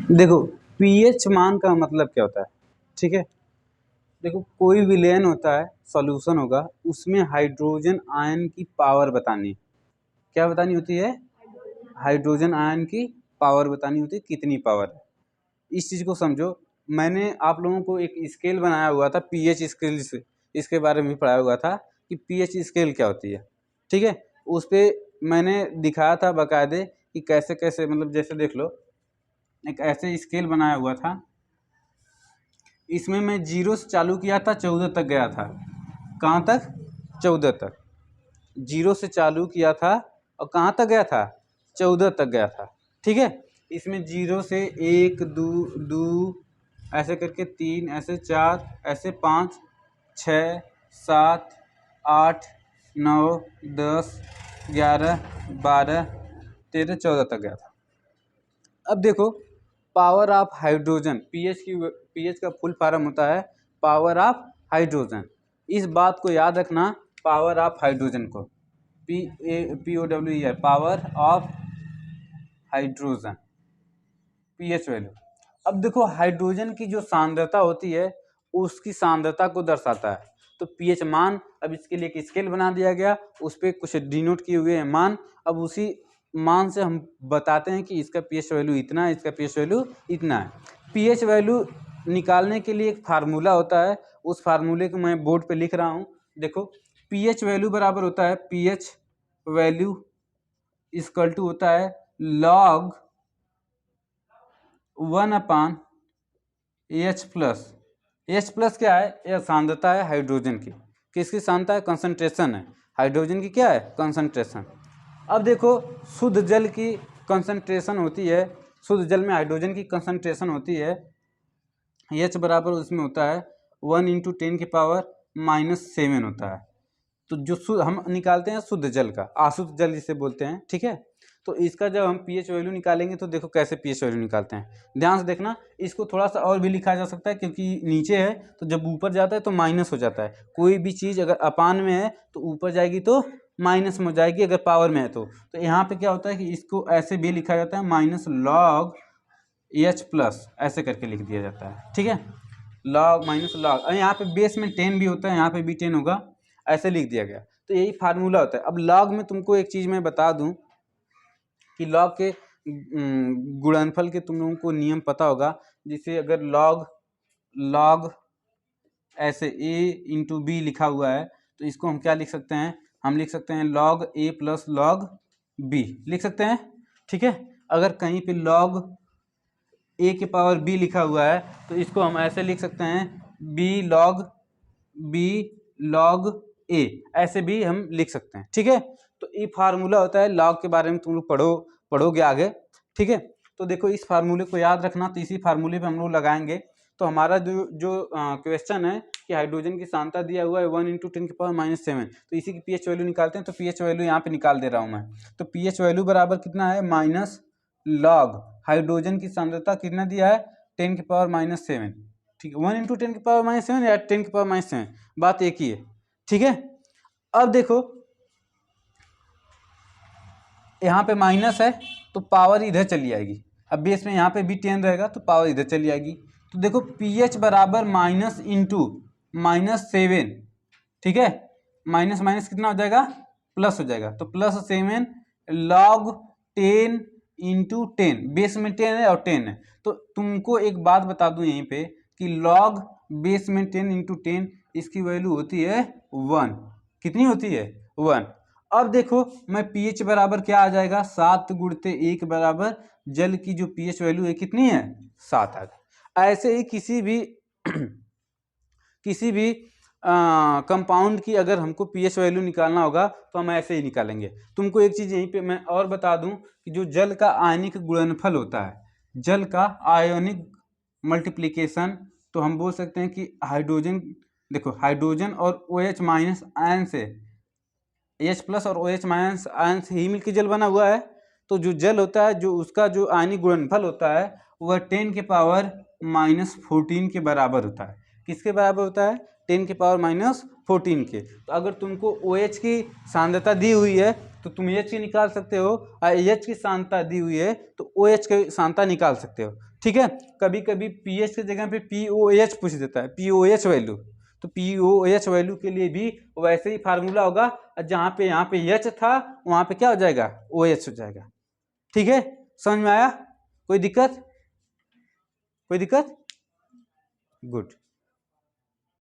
देखो पीएच मान का मतलब क्या होता है, ठीक है। देखो कोई विलेन होता है, सॉल्यूशन होगा, उसमें हाइड्रोजन आयन की पावर बतानी है। क्या बतानी होती है? हाइड्रोजन आयन की पावर बतानी होती है, कितनी पावर है। इस चीज़ को समझो। मैंने आप लोगों को एक स्केल बनाया हुआ था, पीएच स्केल से इसके बारे में पढ़ाया हुआ था कि पीएच स्केल क्या होती है, ठीक है। उस पर मैंने दिखाया था बाकायदे कि कैसे कैसे, मतलब जैसे देख लो, एक ऐसे स्केल बनाया हुआ था। इसमें मैं 0 से चालू किया था, 14 तक गया था। कहाँ तक? 14 तक। 0 से चालू किया था और कहाँ तक गया था? 14 तक गया था, ठीक है। इसमें 0 से 1 2 2 ऐसे करके 3, ऐसे 4, ऐसे 5 6 7 8 9 10 11 12 13 14 तक गया था। अब देखो पावर ऑफ हाइड्रोजन, पीएच का फुल फॉर्म होता है पावर ऑफ हाइड्रोजन। इस बात को याद रखना, पावर ऑफ हाइड्रोजन को, POWER, power of hydrogen, pH value. अब देखो हाइड्रोजन की जो सांद्रता होती है उसकी सांद्रता को दर्शाता है। तो पीएच मान, अब इसके लिए एक स्केल बना दिया गया, उस पर कुछ डिनोट किए हुए हैं मान। अब उसी मान से हम बताते हैं कि इसका पीएच वैल्यू इतना है, इसका पीएच वैल्यू इतना है। पीएच वैल्यू निकालने के लिए एक फार्मूला होता है, उस फार्मूले को मैं बोर्ड पे लिख रहा हूँ। देखो पीएच वैल्यू बराबर होता है, पीएच वैल्यू इक्वल टू होता है log 1/H+। H प्लस क्या है? यह सांद्रता है हाइड्रोजन की। किसकी सांद्रता है? कंसंट्रेशन है हाइड्रोजन की। क्या है? कंसंट्रेशन। अब देखो शुद्ध जल की कंसंट्रेशन होती है, शुद्ध जल में हाइड्रोजन की कंसंट्रेशन होती है, H बराबर उसमें होता है 1 × 10⁻⁻7 होता है। तो जो हम निकालते हैं शुद्ध जल का, अशुद्ध जल जिसे बोलते हैं, ठीक है। तो इसका जब हम पीएच वैल्यू निकालेंगे तो देखो कैसे पीएच वैल्यू निकालते हैं, ध्यान से देखना। इसको थोड़ा सा और भी लिखा जा सकता है, क्योंकि नीचे है तो जब ऊपर जाता है तो माइनस हो जाता है। कोई भी चीज़ अगर अपान में है तो ऊपर जाएगी तो माइनस में हो जाएगी, अगर पावर में है तो यहाँ पे क्या होता है कि इसको ऐसे भी लिखा जाता है -log H+, ऐसे करके लिख दिया जाता है, ठीक है। log -log, यहाँ पे बेस में 10 भी होता है, यहाँ पे भी 10 होगा, ऐसे लिख दिया गया। तो यही फार्मूला होता है। अब लॉग में तुमको एक चीज़ मैं बता दूं कि लॉग के गुणनफल के तुम लोगों को नियम पता होगा। जिसे अगर लॉग ऐसे a × b लिखा हुआ है तो इसको हम क्या लिख सकते हैं? हम लिख सकते हैं log a + log b लिख सकते हैं, ठीक है। अगर कहीं पे log a की पावर b लिखा हुआ है तो इसको हम ऐसे लिख सकते हैं b log a, ऐसे भी हम लिख सकते हैं, ठीक है। तो ये फार्मूला होता है। लॉग के बारे में तुम लोग पढ़ोगे आगे, ठीक है। तो देखो इस फार्मूले को याद रखना, तो इसी फार्मूले पे हम लोग लगाएंगे। तो हमारा जो क्वेश्चन है कि हाइड्रोजन की सांद्रता दिया हुआ है 1 × 10⁻⁷, तो इसी की पीएच वैल्यू निकालते हैं। तो पीएच वैल्यू यहाँ पे निकाल दे रहा हूँ मैं। तो पीएच वैल्यू बराबर कितना है? -log हाइड्रोजन की सांद्रता कितना दिया है? 10⁻⁷, ठीक है। 1 × 10⁻⁷ या 10⁻⁷, बात एक ही है, ठीक है। अब देखो यहाँ पे माइनस है तो पावर इधर चली आएगी। अब बेस में यहाँ पे भी 10 रहेगा तो पावर इधर चली आएगी। तो देखो pH बराबर -7, ठीक है। माइनस माइनस कितना हो जाएगा? प्लस हो जाएगा। तो +7 log 10 × 10, बेस में 10 है और 10 है। तो तुमको एक बात बता दूं यहीं पे कि log बेस में 10 × 10, इसकी वैल्यू होती है 1। कितनी होती है? 1। अब देखो मैं pH बराबर क्या आ जाएगा? 7 × 1 बराबर जल की जो pH वैल्यू है कितनी है? 7 आ गई। ऐसे ही किसी भी कंपाउंड की अगर हमको pH वैल्यू निकालना होगा तो हम ऐसे ही निकालेंगे। तुमको एक चीज़ यहीं पे मैं और बता दूं कि जो जल का आयनिक गुणनफल होता है, जल का आयनिक मल्टीप्लिकेशन, तो हम बोल सकते हैं कि हाइड्रोजन, देखो हाइड्रोजन और OH- आयन से, H+ और OH- आयन से ही मिलकर जल बना हुआ है। तो जो जल होता है, जो उसका जो आयनिक गुणनफल होता है वह 10⁻⁻14 के बराबर होता है। किसके बराबर होता है? 10⁻⁻14 के। तो अगर तुमको OH की सांद्रता दी हुई है तो तुम H की निकाल सकते हो, और H की सांद्रता दी हुई है तो OH की सांद्रता निकाल सकते हो, ठीक है। कभी कभी पीएच की जगह पे पीओएच पूछ देता है, पीओएच वैल्यू, तो पीओएच वैल्यू के लिए भी वैसे ही फार्मूला होगा, जहाँ पे यहाँ पे एच था वहाँ पे क्या हो जाएगा, ओएच हो जाएगा। ठीक है, समझ में आया? कोई दिक्कत? कोई दिक्कत? गुड।